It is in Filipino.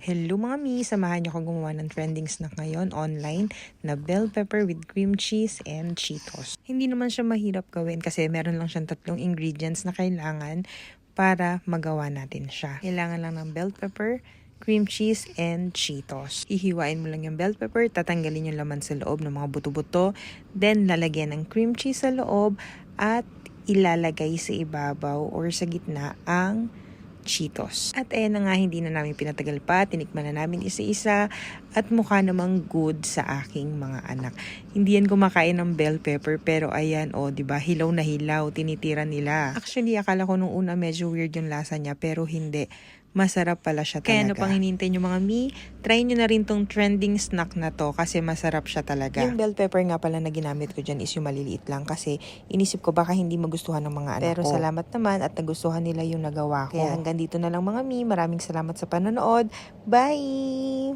Hello mga mi! Samahan niyo ako gumawa ng trending snack ngayon online na bell pepper with cream cheese and Cheetos. Hindi naman siya mahirap gawin kasi meron lang siyang 3 ingredients na kailangan para magawa natin siya. Kailangan lang ng bell pepper, cream cheese, and Cheetos. Hihiwain mo lang yung bell pepper, tatanggalin yung laman sa loob ng mga buto-buto, then lalagyan ng cream cheese sa loob at ilalagay sa ibabaw or sa gitna ang Cheetos. At ayan na nga, hindi na namin pinatagal pa, tinikman na namin isa-isa at mukha namang good sa aking mga anak. Hindi yan kumakain ng bell pepper pero ayan diba, hilaw na hilaw, tinitira nila. Actually, akala ko nung una medyo weird yung lasa niya pero hindi. Masarap pala siya talaga. Kaya ano pang hinihintay nyo mga mi, try nyo na rin tong trending snack na to kasi masarap siya talaga. Yung bell pepper nga pala na ginamit ko dyan is yung maliliit lang kasi inisip ko baka hindi magustuhan ng mga anak ko. Pero salamat naman at nagustuhan nila yung nagawa ko. Kaya hanggang dito na lang mga mi, maraming salamat sa panonood. Bye!